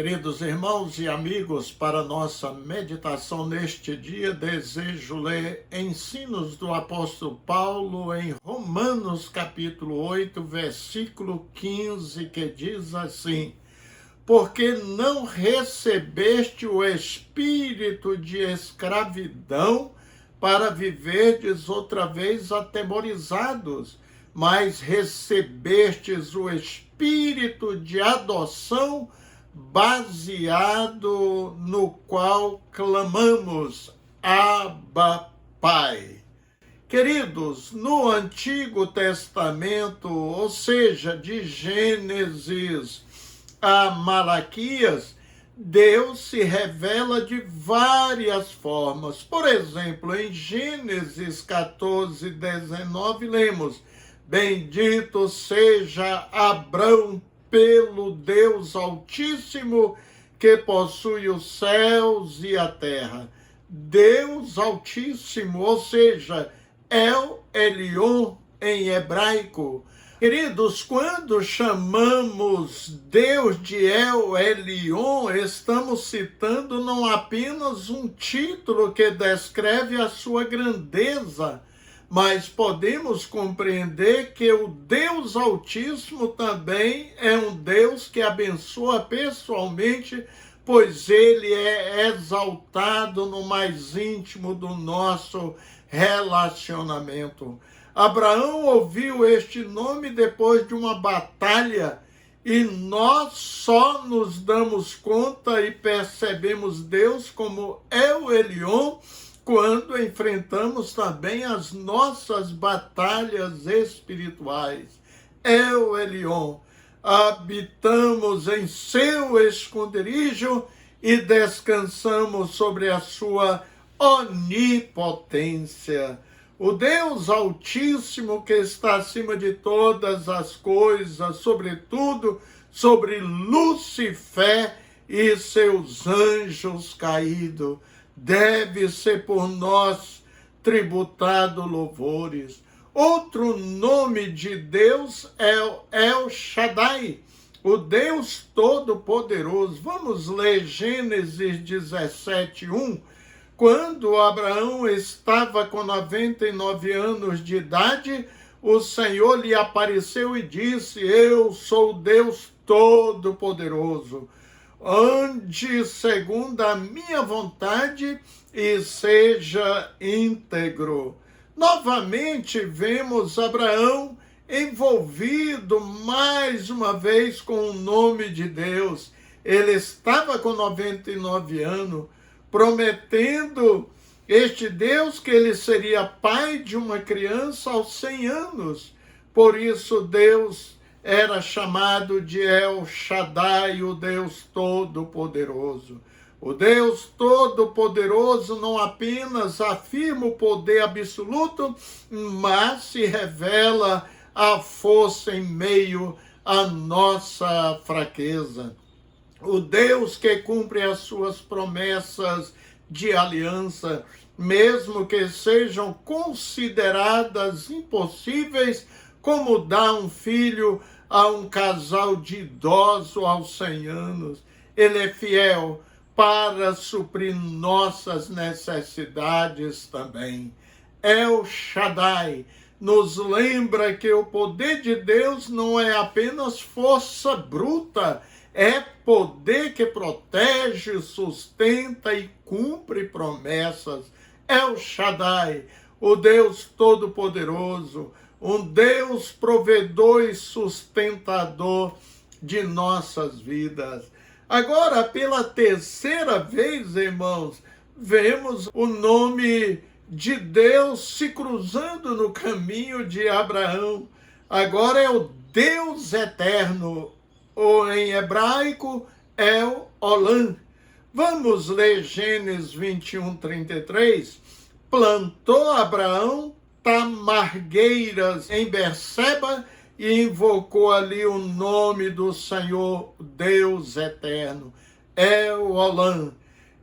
Queridos irmãos e amigos, para nossa meditação neste dia, desejo ler ensinos do apóstolo Paulo em Romanos capítulo 8, versículo 15, que diz assim: porque não recebeste o espírito de escravidão para viverdes outra vez atemorizados, mas recebestes o espírito de adoção, baseado no qual clamamos, Abba, Pai. Queridos, no Antigo Testamento, ou seja, de Gênesis a Malaquias, Deus se revela de várias formas. Por exemplo, em Gênesis 14, 19, lemos: bendito seja Abrão pelo Deus Altíssimo, que possui os céus e a terra. Deus Altíssimo, ou seja, El Elyon em hebraico. Queridos, quando chamamos Deus de El Elyon, estamos citando não apenas um título que descreve a sua grandeza, mas podemos compreender que o Deus Altíssimo também é um Deus que abençoa pessoalmente, pois ele é exaltado no mais íntimo do nosso relacionamento. Abraão ouviu este nome depois de uma batalha, e nós só nos damos conta e percebemos Deus como El Elyon quando enfrentamos também as nossas batalhas espirituais. El Elyon, habitamos em seu esconderijo e descansamos sobre a sua onipotência. O Deus Altíssimo, que está acima de todas as coisas, sobretudo sobre Lucifer e seus anjos caídos, deve ser por nós tributado louvores. Outro nome de Deus é El Shaddai, o Deus Todo-Poderoso. Vamos ler Gênesis 17, 1. Quando Abraão estava com 99 anos de idade, o Senhor lhe apareceu e disse: eu sou Deus Todo-Poderoso. Ande segundo a minha vontade e seja íntegro. Novamente vemos Abraão envolvido mais uma vez com o nome de Deus. Ele estava com 99 anos, prometendo este Deus que ele seria pai de uma criança aos 100 anos. Por isso Deus era chamado de El Shaddai, o Deus Todo-Poderoso. O Deus Todo-Poderoso não apenas afirma o poder absoluto, mas se revela a força em meio à nossa fraqueza. O Deus que cumpre as suas promessas de aliança, mesmo que sejam consideradas impossíveis, como dar um filho a um casal de idosos aos 100 anos. Ele é fiel para suprir nossas necessidades também. El Shaddai nos lembra que o poder de Deus não é apenas força bruta, é poder que protege, sustenta e cumpre promessas. El Shaddai, o Deus Todo-Poderoso, um Deus provedor e sustentador de nossas vidas. Agora, pela terceira vez, irmãos, vemos o nome de Deus se cruzando no caminho de Abraão. Agora é o Deus eterno, ou em hebraico, El Olam. Vamos ler Gênesis 21, 33. Plantou Abraão tamargueiras em Berseba e invocou ali o nome do Senhor, Deus eterno, El Olam.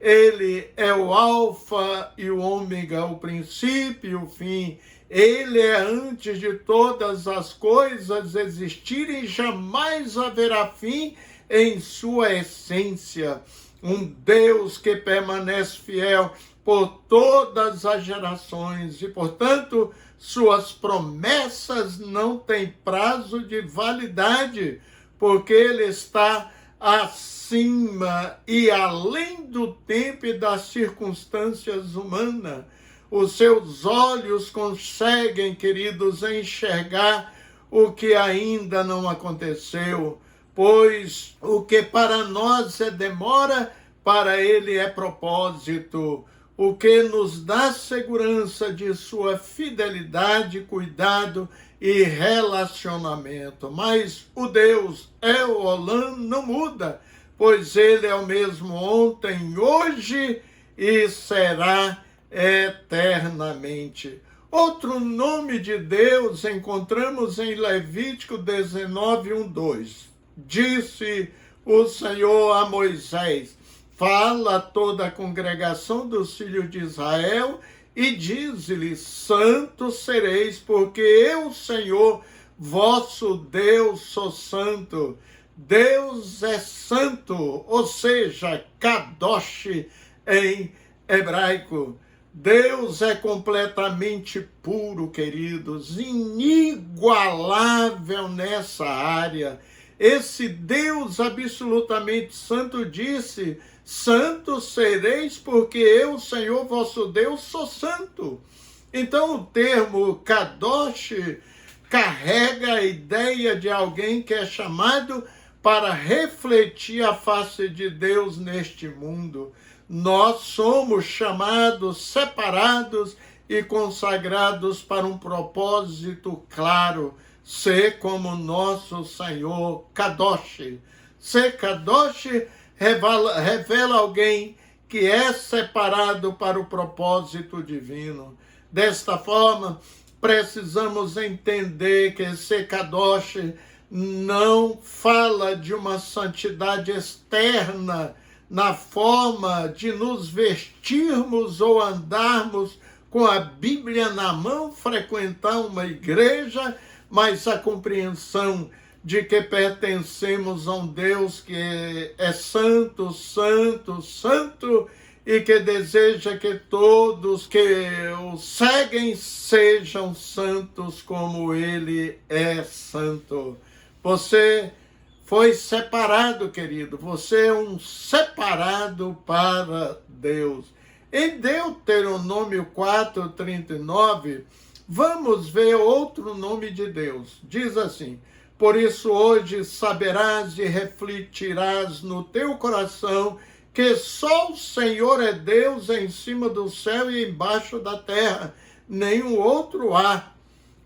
Ele é o alfa e o ômega, o princípio e o fim. Ele é antes de todas as coisas existirem, jamais haverá fim em sua essência, um Deus que permanece fiel por todas as gerações e, portanto, suas promessas não têm prazo de validade, porque ele está acima e além do tempo e das circunstâncias humanas. Os seus olhos conseguem, queridos, enxergar o que ainda não aconteceu, pois o que para nós é demora, para ele é propósito, o que nos dá segurança de sua fidelidade, cuidado e relacionamento. Mas o Deus El Olam não muda, pois ele é o mesmo ontem, hoje e será eternamente. Outro nome de Deus encontramos em Levítico 19, 1, 2. Disse o Senhor a Moisés: fala a toda a congregação dos filhos de Israel e diz-lhes: santos sereis, porque eu, Senhor, vosso Deus, sou santo. Deus é santo, ou seja, Kadosh em hebraico. Deus é completamente puro, queridos, inigualável nessa área. Esse Deus absolutamente santo disse: santos sereis, porque eu, Senhor vosso Deus, sou santo. Então o termo Kadosh carrega a ideia de alguém que é chamado para refletir a face de Deus neste mundo. Nós somos chamados, separados e consagrados para um propósito claro: ser como nosso Senhor Kadosh. Ser Kadosh revela alguém que é separado para o propósito divino. Desta forma, precisamos entender que ser Kadosh não fala de uma santidade externa, na forma de nos vestirmos ou andarmos com a Bíblia na mão, frequentar uma igreja, mas a compreensão de que pertencemos a um Deus que é santo, santo, santo, e que deseja que todos que o seguem sejam santos como ele é santo. Você foi separado, querido. Você é um separado para Deus. Em Deuteronômio 4:39, vamos ver outro nome de Deus. Diz assim: por isso hoje saberás e refletirás no teu coração que só o Senhor é Deus em cima do céu e embaixo da terra, nenhum outro há.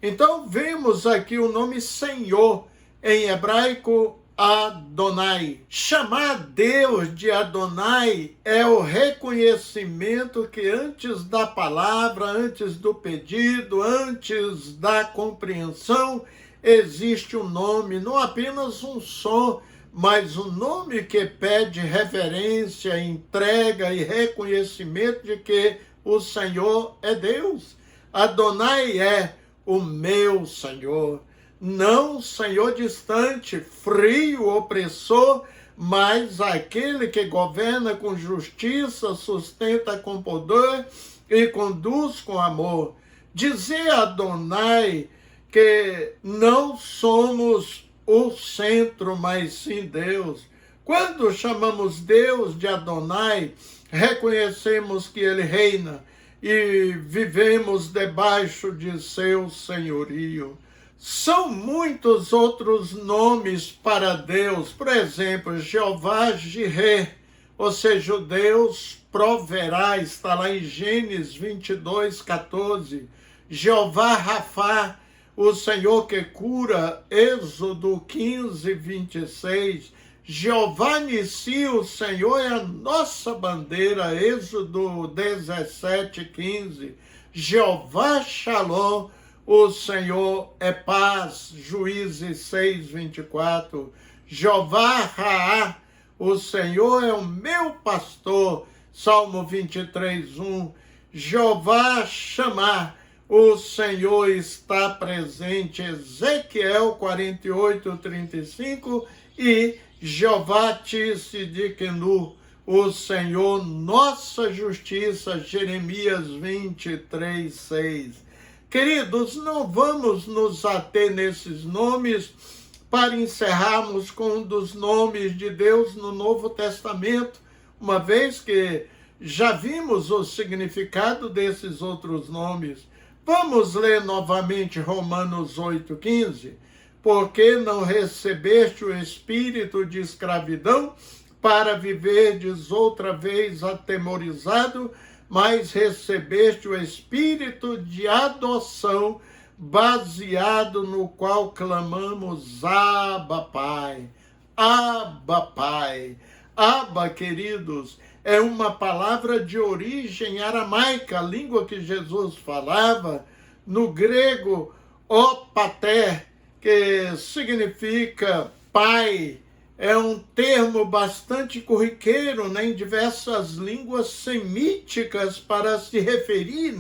Então vemos aqui o nome Senhor, em hebraico Adonai. Chamar Deus de Adonai é o reconhecimento que antes da palavra, antes do pedido, antes da compreensão, existe um nome, não apenas um som, mas um nome que pede reverência, entrega e reconhecimento de que o Senhor é Deus. Adonai é o meu Senhor. Não Senhor distante, frio, opressor, mas aquele que governa com justiça, sustenta com poder e conduz com amor. Dizer a Adonai que não somos o centro, mas sim Deus. Quando chamamos Deus de Adonai, reconhecemos que ele reina e vivemos debaixo de seu senhorio. São muitos outros nomes para Deus, por exemplo, Jeová Jireh, ou seja, o Deus proverá, está lá em Gênesis 22:14. Jeová Rafá, o Senhor que cura, Êxodo 15:26. Jeová Nissi, o Senhor é a nossa bandeira, Êxodo 17:15. Jeová Shalom, o Senhor é paz, Juízes 6:24. Jeová Raá, o Senhor é o meu pastor, Salmo 23:1. Jeová Chamar, o Senhor está presente, Ezequiel 48:35. E Jeová Tissidikenu, o Senhor, nossa justiça, Jeremias 23, 6. Queridos, não vamos nos ater nesses nomes para encerrarmos com um dos nomes de Deus no Novo Testamento, uma vez que já vimos o significado desses outros nomes. Vamos ler novamente Romanos 8,15. Porque não recebeste o espírito de escravidão para viverdes outra vez atemorizado, mas recebeste o espírito de adoção, baseado no qual clamamos, Abba, Pai. Abba, Pai. Abba, queridos, é uma palavra de origem aramaica, a língua que Jesus falava, no grego, o pater, que significa pai. É um termo bastante corriqueiro, né, em diversas línguas semíticas para se referir,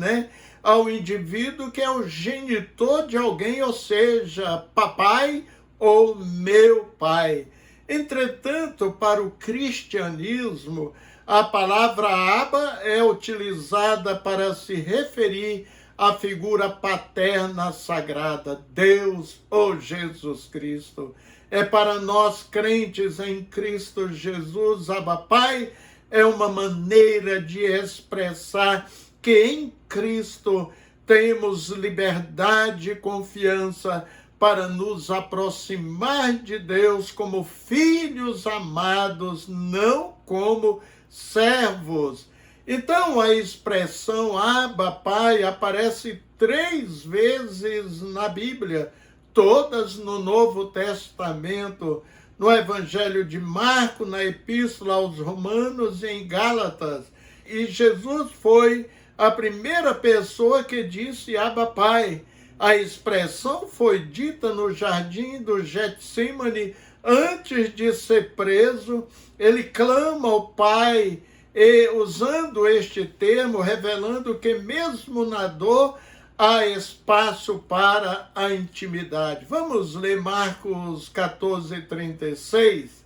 ao indivíduo que é o genitor de alguém, ou seja, papai ou meu pai. Entretanto, para o cristianismo, a palavra Abba é utilizada para se referir à figura paterna sagrada, Deus ou Jesus Cristo. É para nós crentes em Cristo Jesus, Abba Pai, é uma maneira de expressar que em Cristo temos liberdade e confiança para nos aproximar de Deus como filhos amados, não como servos. Então, a expressão Abba, Pai, aparece 3 vezes na Bíblia, todas no Novo Testamento, no Evangelho de Marcos, na Epístola aos Romanos e em Gálatas. E Jesus foi a primeira pessoa que disse Abba, Pai. A expressão foi dita no jardim do Getsêmani antes de ser preso. Ele clama ao Pai, e usando este termo, revelando que mesmo na dor há espaço para a intimidade. Vamos ler Marcos 14:36.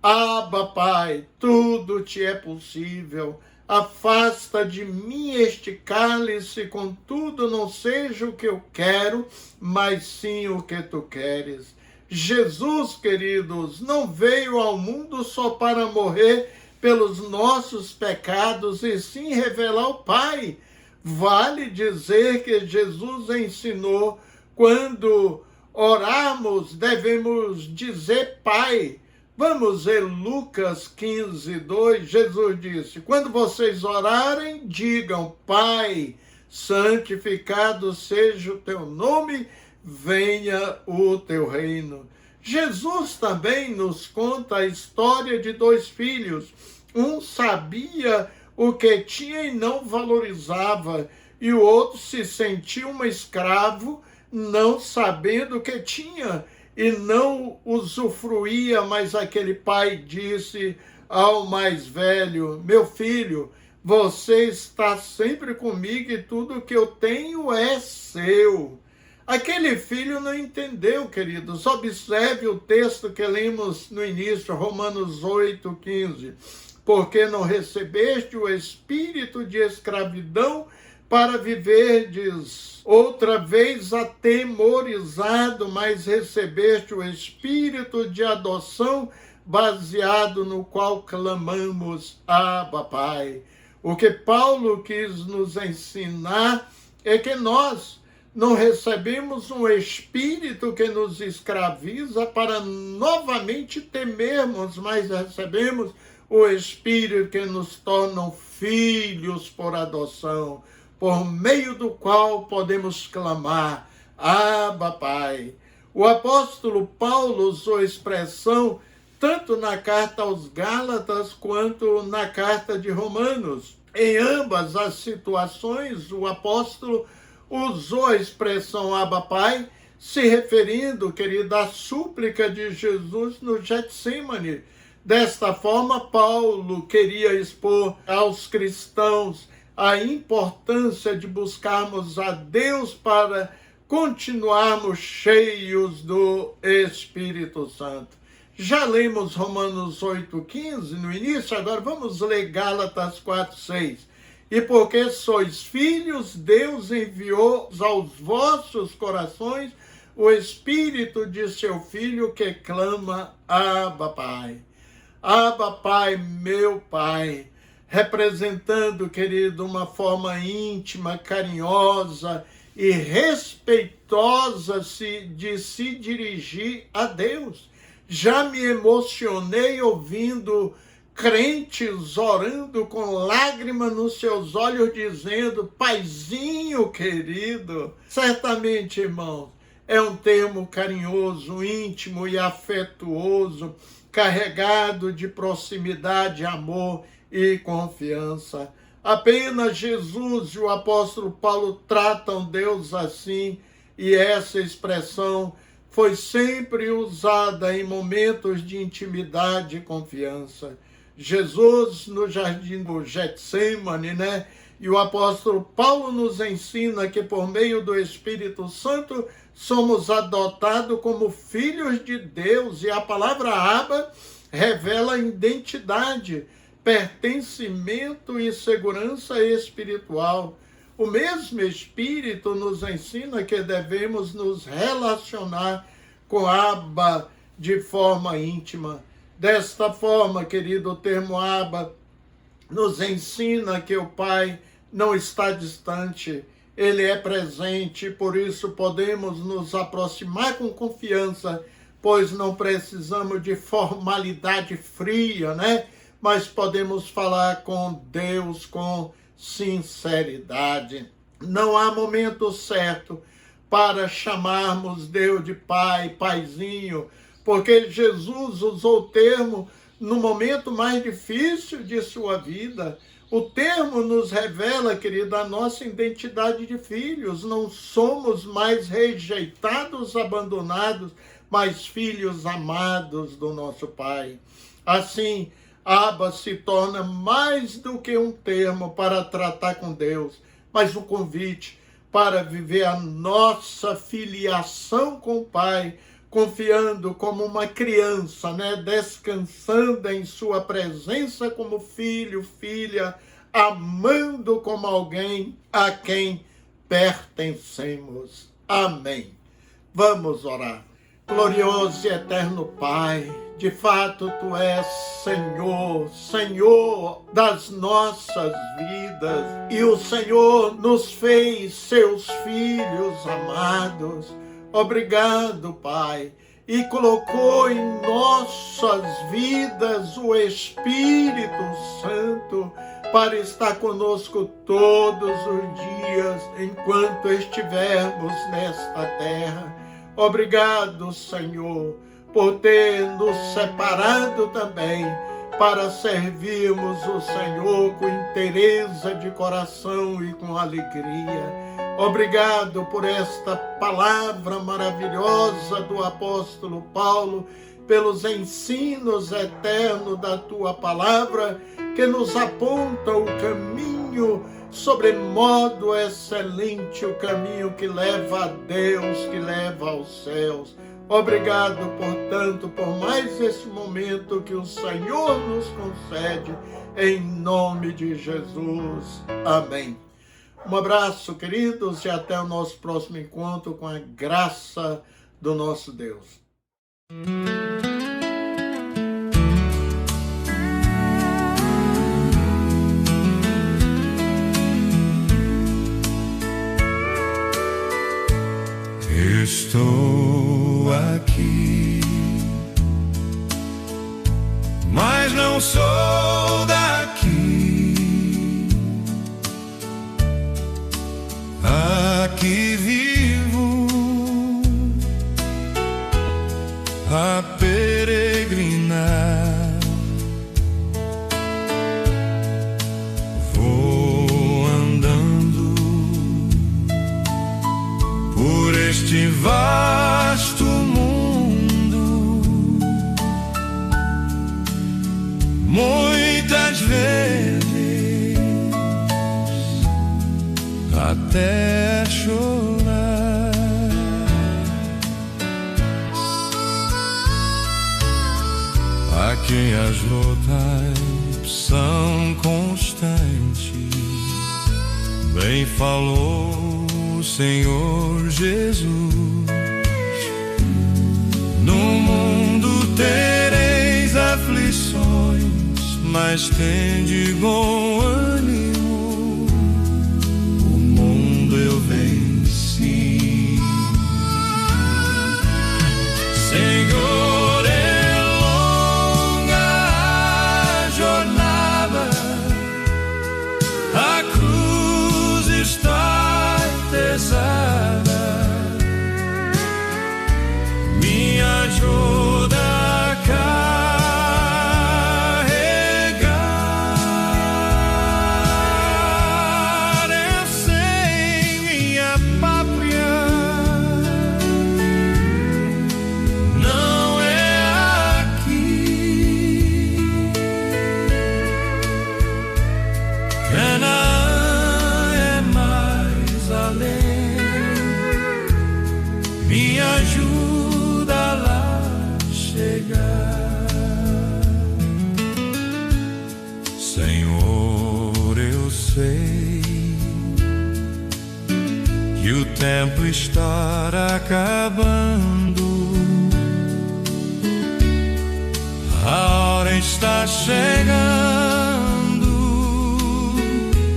Abba, Pai, tudo te é possível. Afasta de mim este cálice, contudo não seja o que eu quero, mas sim o que tu queres. Jesus, queridos, não veio ao mundo só para morrer pelos nossos pecados, e sim revelar o Pai. Vale dizer que Jesus ensinou, quando orarmos, devemos dizer Pai. Vamos ver Lucas 15:2. Jesus disse: quando vocês orarem, digam, Pai, santificado seja o teu nome, venha o teu reino. Jesus também nos conta a história de 2 filhos. Um sabia o que tinha e não valorizava, e o outro se sentia um escravo, não sabendo o que tinha, e não usufruía. Mas aquele pai disse ao mais velho: meu filho, você está sempre comigo e tudo que eu tenho é seu. Aquele filho não entendeu, queridos. Observe o texto que lemos no início, Romanos 8:15. Porque não recebeste o espírito de escravidão para viverdes outra vez atemorizado, mas recebeste o espírito de adoção, baseado no qual clamamos, Abba, Pai. O que Paulo quis nos ensinar é que nós não recebemos um espírito que nos escraviza para novamente temermos, mas recebemos o espírito que nos torna filhos por adoção, por meio do qual podemos clamar, Abba, Pai. O apóstolo Paulo usou a expressão tanto na carta aos Gálatas quanto na carta de Romanos. Em ambas as situações, o apóstolo usou a expressão Abba, Pai, se referindo, querido, à súplica de Jesus no Getsêmani. Desta forma, Paulo queria expor aos cristãos a importância de buscarmos a Deus para continuarmos cheios do Espírito Santo. Já lemos Romanos 8,15 no início, agora vamos ler Gálatas 4,6. E porque sois filhos, Deus enviou aos vossos corações o Espírito de seu Filho que clama, Abba, Pai. Abba, Pai, meu Pai. Representando, querido, uma forma íntima, carinhosa e respeitosa de se dirigir a Deus. Já me emocionei ouvindo crentes orando com lágrimas nos seus olhos, dizendo, Paizinho querido. Certamente, irmãos, é um termo carinhoso, íntimo e afetuoso, carregado de proximidade, amor e confiança. Apenas Jesus e o apóstolo Paulo tratam Deus assim, e essa expressão foi sempre usada em momentos de intimidade e confiança. Jesus no jardim do Getsemane, E o apóstolo Paulo nos ensina que por meio do Espírito Santo somos adotados como filhos de Deus, e a palavra Abba revela identidade, pertencimento e segurança espiritual. O mesmo Espírito nos ensina que devemos nos relacionar com Abba de forma íntima. Desta forma, querido, o termo Abba nos ensina que o Pai não está distante, Ele é presente, por isso podemos nos aproximar com confiança, pois não precisamos de formalidade fria, Mas podemos falar com Deus com sinceridade. Não há momento certo para chamarmos Deus de Pai, Paizinho, porque Jesus usou o termo no momento mais difícil de sua vida. O termo nos revela, querida, a nossa identidade de filhos. Não somos mais rejeitados, abandonados, mas filhos amados do nosso Pai. Assim, Abba se torna mais do que um termo para tratar com Deus, mas um convite para viver a nossa filiação com o Pai, confiando como uma criança, Descansando em sua presença como filho, filha, amando como alguém a quem pertencemos. Amém. Vamos orar. Glorioso e eterno Pai, de fato Tu és Senhor, Senhor das nossas vidas, e o Senhor nos fez seus filhos amados. Obrigado, Pai, e colocou em nossas vidas o Espírito Santo para estar conosco todos os dias enquanto estivermos nesta terra. Obrigado, Senhor, por ter nos separado também para servirmos o Senhor com inteireza de coração e com alegria. Obrigado por esta palavra maravilhosa do apóstolo Paulo, pelos ensinos eternos da Tua palavra, que nos aponta o caminho sobremodo excelente, o caminho que leva a Deus, que leva aos céus. Obrigado, portanto, por mais esse momento que o Senhor nos concede, em nome de Jesus. Amém. Um abraço, queridos, e até o nosso próximo encontro com a graça do nosso Deus. Estou aqui, mas não sou daqui. Aqui vivo a peregrinar. Vou andando por este vasto mundo, muitas vezes até chorar. bem falou o Senhor Jesus. No mundo tereis aflições, mas tende bom ânimo, o mundo eu venci. Senhor, é longa a jornada, a cruz está pesada, me ajuda a carregar. Eu sei, minha pátria não é aqui. Canaã é mais além, me ajuda lá chegar. Senhor, eu sei que o tempo está acabando, a hora está chegando,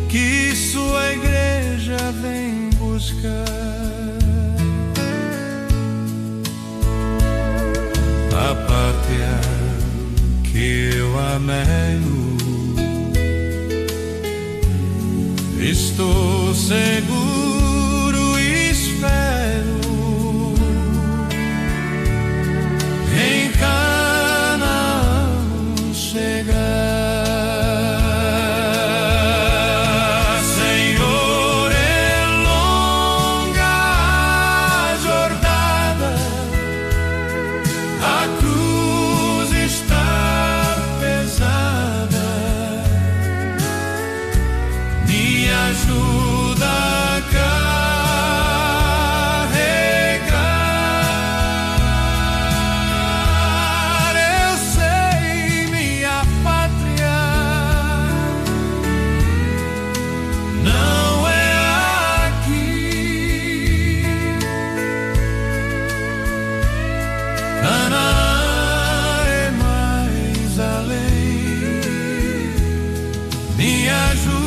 que sua igreja vem buscar a pátria que eu amei. Estou seguro e espero em Canaã chegar. Senhor, é longa a jornada, a cruz está pesada, me ajuda a carregar. Eu sei, minha pátria não é aqui. Canaã é mais além, me ajuda